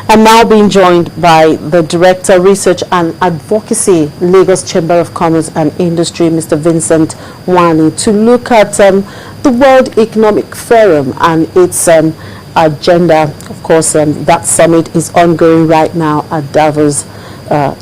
I'm now being joined by the Director, Research and Advocacy, Lagos Chamber of Commerce and Industry, Mr. Vincent Nwani, to look at the World Economic Forum and its agenda. Of course, that summit is ongoing right now at Davos,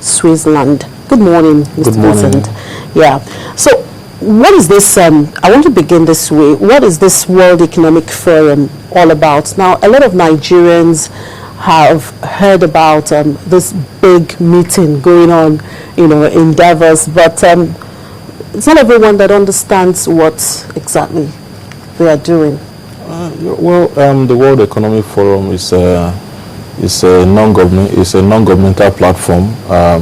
Switzerland. Good morning, Mr. Vincent. Yeah. So, what is this? I want to begin this way. What is this World Economic Forum all about? Now, a lot of Nigerians have heard about this big meeting going on, in Davos, but it's not everyone that understands what exactly they are doing. The World Economic Forum is a non-governmental platform, a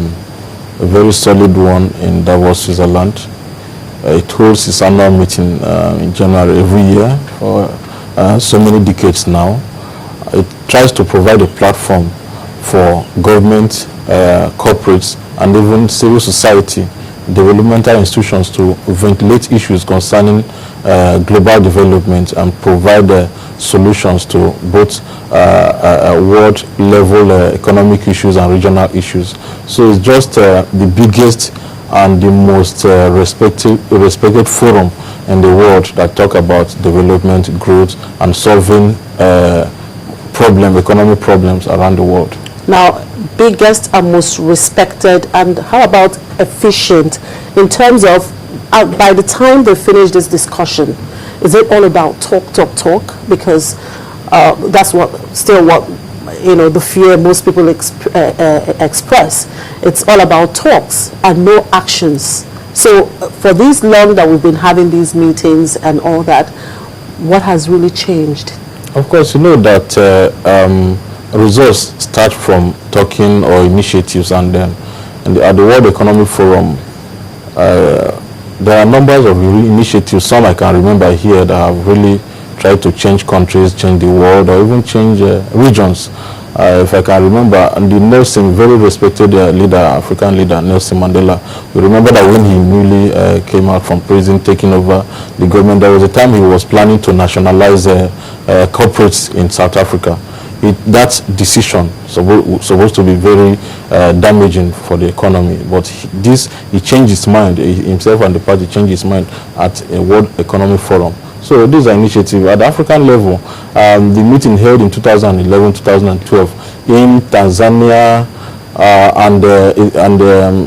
very solid one in Davos, Switzerland. It holds its annual meeting in January every year for so many decades now. It tries to provide a platform for government, corporates, and even civil society, developmental institutions to ventilate issues concerning global development and provide solutions to both world-level economic issues and regional issues. So it's just the biggest and the most respected forum in the world that talk about development, growth, and solving economic problems around the world. Now, biggest and most respected, and how about efficient in terms of by the time they finish this discussion, is it all about talk? Because that's what the fear most people express. It's all about talks and no actions. So for this long that we've been having these meetings and all that, what has really changed? Of course, you know that results start from talking or initiatives, and then at the World Economic Forum, there are numbers of initiatives, some I can remember here, that have really tried to change countries, change the world, or even change regions. If I can remember, the Nelson, very respected leader, African leader, Nelson Mandela, we remember that when he newly came out from prison, taking over the government, there was a time he was planning to nationalize corporates in South Africa. That decision supposed to be very damaging for the economy, but he changed his mind, himself and the party changed his mind at a World Economic Forum. So this is an initiative at the African level. The meeting held in 2011-2012 in Tanzania and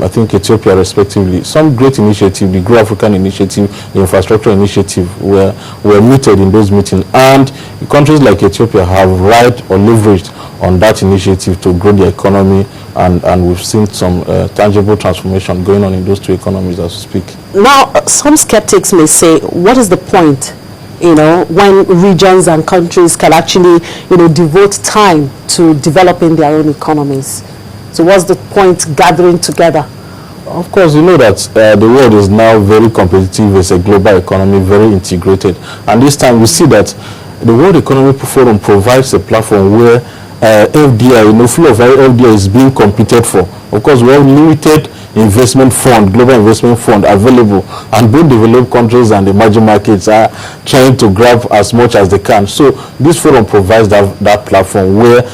I think Ethiopia respectively. Some great initiative, the Grow African Initiative, the Infrastructure Initiative were mooted in those meetings, and countries like Ethiopia have relied or leveraged on that initiative to grow the economy, and we've seen some tangible transformation going on in those two economies as we speak. Now, some skeptics may say, what is the point, when regions and countries can actually, devote time to developing their own economies? So what's the point gathering together? Of course, you know that the world is now very competitive. It's a global economy, very integrated. And this time we see that the World Economic Forum provides a platform where FDI, flow of FDI is being competed for. Of course, we have limited investment fund, global investment fund available, and both developed countries and emerging markets are trying to grab as much as they can. So this forum provides that platform where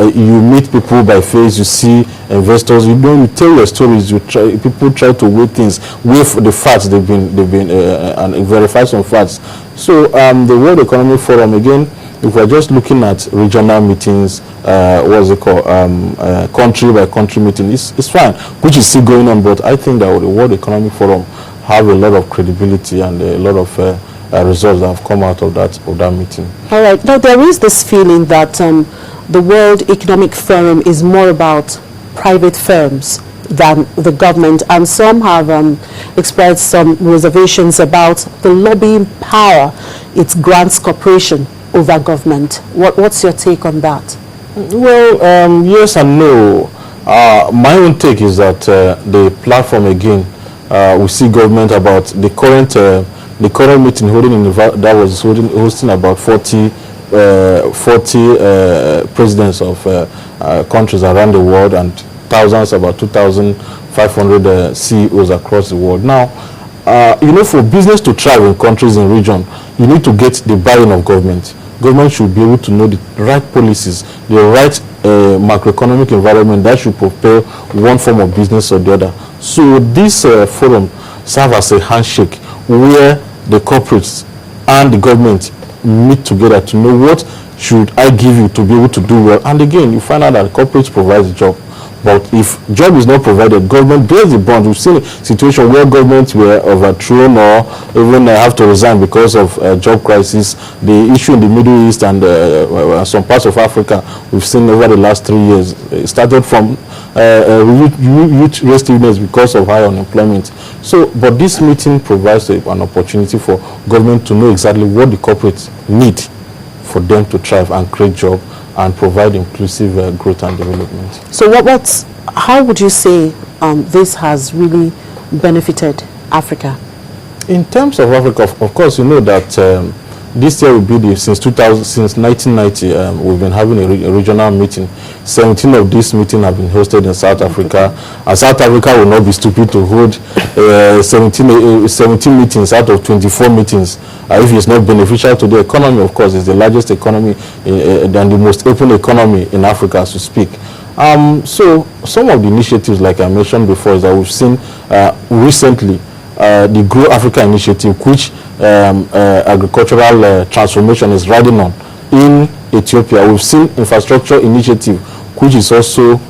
you meet people by face, you see investors, you tell your stories, people try to weigh things, weigh the facts they've been and verify some facts. So the World Economic Forum, again, if we're just looking at regional meetings, country by country meeting, it's fine, which is still going on, but I think that the World Economic Forum have a lot of credibility and a lot of results that have come out of that meeting. All right. Now, there is this feeling that the World Economic Forum is more about private firms than the government, and some have expressed some reservations about the lobbying power it grants corporation over government. What's your take on that? Well, yes and no. My own take is that the platform, again, we see government about the current meeting holding in Davos hosting about 40 presidents of countries around the world, and thousands, about 2,500 CEOs across the world. Now, for business to thrive in countries in region, you need to get the buy-in of government. government should be able to know the right policies, the right macroeconomic environment that should propel one form of business or the other. So this forum serves as a handshake where the corporates and the government meet together to know what should I give you to be able to do well. And again, you find out that corporates provide the job. But if job is not provided, government bears the brunt. We've seen a situation where governments were overthrown or even have to resign because of job crisis. The issue in the Middle East and some parts of Africa, we've seen over the last 3 years. It started from youth restiveness because of high unemployment. So, but this meeting provides an opportunity for government to know exactly what the corporates need for them to thrive and create jobs and provide inclusive growth and development. So how would you say this has really benefited Africa? In terms of Africa, of course, you know that this year will be since 1990, we've been having a regional meeting. 17 of these meetings have been hosted in South Africa. And South Africa will not be stupid to hold 17 meetings out of 24 meetings. If it's not beneficial to the economy, of course, it's the largest economy and the most open economy in Africa, as we speak. So some of the initiatives, like I mentioned before, is that we've seen recently the Grow Africa initiative, which agricultural transformation is riding on in Ethiopia. We've seen infrastructure initiative, which is also which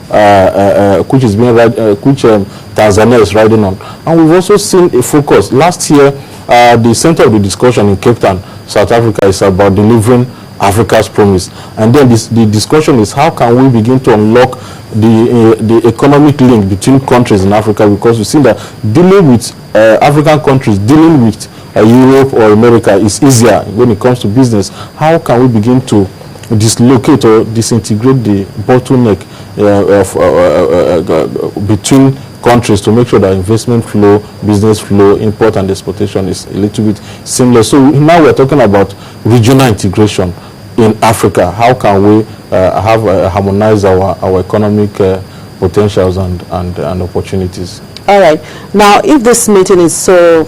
Tanzania is riding on, and we've also seen a focus. Last year, the center of the discussion in Cape Town, South Africa, is about delivering Africa's promise, and then the discussion is how can we begin to unlock the economic link between countries in Africa, because we see that dealing with African countries, dealing with Europe or America is easier when it comes to business. How can we begin to dislocate or disintegrate the bottleneck between countries to make sure that investment flow, business flow, import and exportation is a little bit seamless? So now we're talking about regional integration in Africa. How can we harmonize our economic potentials and opportunities? All right. Now, if this meeting is so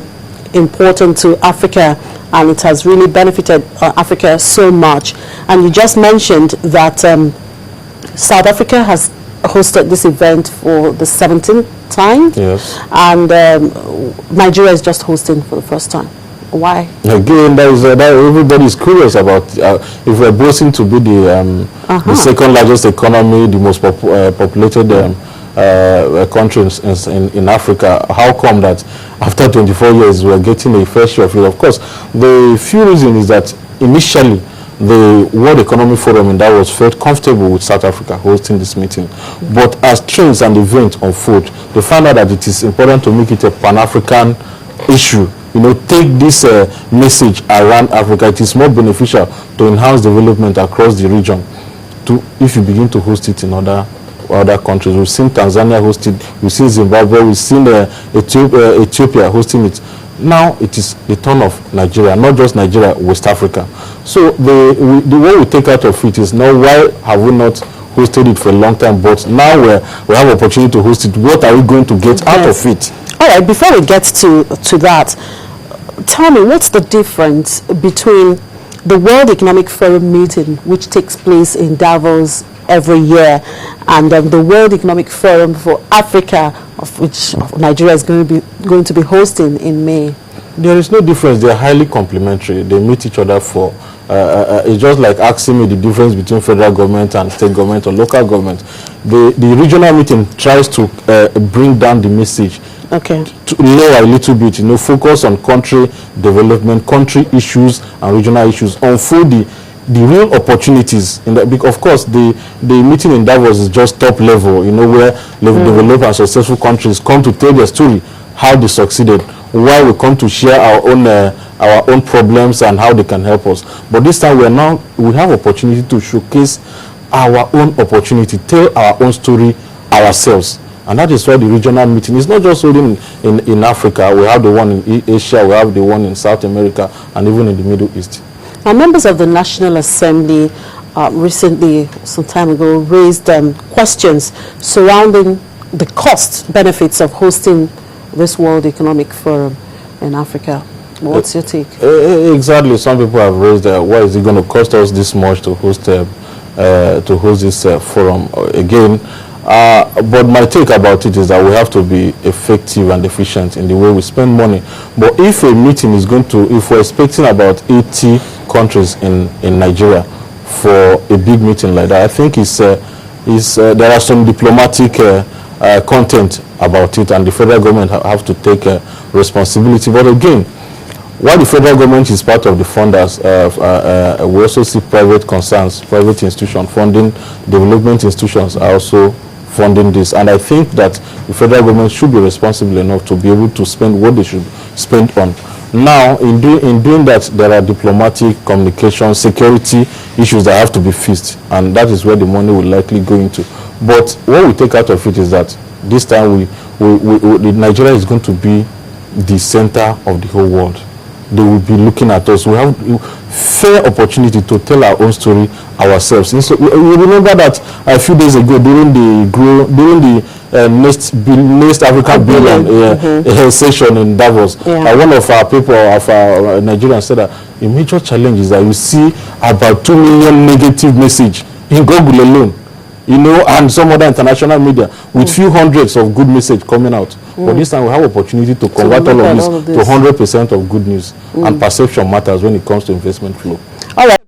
important to Africa and it has really benefited Africa so much, and you just mentioned that South Africa has hosted this event for the 17th time, yes, and Nigeria is just hosting for the first time. Why? Again, that everybody is curious about if we're boasting to be the second largest economy, the most populated country in Africa, how come that after 24 years we're getting a fair share of it? Of course, the few reasons is that initially the World Economic Forum in Davos felt comfortable with South Africa hosting this meeting. But as trends and events unfold, they found out that it is important to make it a Pan-African issue. You know, take this message around Africa. It is more beneficial to enhance development across the region if you begin to host it in other countries. We've seen Tanzania host it, we've seen Zimbabwe, we've seen Ethiopia hosting it. Now it is the turn of Nigeria, not just Nigeria, West Africa. So the way we take out of it is now, why have we not hosted it for a long time, but now we have opportunity to host it? What are we going to get out of it? All right, before we get to that, tell me, what's the difference between the World Economic Forum meeting, which takes place in Davos every year, and the World Economic Forum for Africa, of which Nigeria is going to be hosting in May? There is no difference. They are highly complementary. They meet each other for it's just like asking me the difference between federal government and state government or local government. The regional meeting tries to bring down the message, to lower a little bit, focus on country development, country issues and regional issues, unfold the real opportunities. Of course, the meeting in Davos is just top level, where developed and successful countries come to tell their story, how they succeeded, why we come to share our own problems and how they can help us. But this time we have opportunity to showcase our own opportunity, tell our own story ourselves. And that is why the regional meeting is not just holding in Africa. We have the one in Asia, we have the one in South America, and even in the Middle East. Now, members of the National Assembly recently, some time ago, raised questions surrounding the cost benefits of hosting this World Economic Forum in Africa. What's your take? Exactly. Some people have raised, why is it going to cost us this much to host this forum again? But my take about it is that we have to be effective and efficient in the way we spend money. But if a meeting is if we're expecting about 80 countries in Nigeria for a big meeting like that, I think there are some diplomatic content about it, and the federal government have to take responsibility. But again, while the federal government is part of the funders, we also see private concerns, private institutions funding, development institutions are also funding this. And I think that the federal government should be responsible enough to be able to spend what they should spend on. Now, in doing that, there are diplomatic, communication, security issues that have to be fixed, and that is where the money will likely go into. But what we take out of it is that this time Nigeria is going to be the center of the whole world. They will be looking at us. We have fair opportunity to tell our own story ourselves. And so we remember that a few days ago during the next Africa Billion session in Davos, one of our people, of our Nigerians, said that a major challenge is that you see about 2 million negative message in Google alone, and some other international media with few hundreds of good message coming out. But this time we have opportunity to convert all of this to 100% of good news, and perception matters when it comes to investment flow. All right.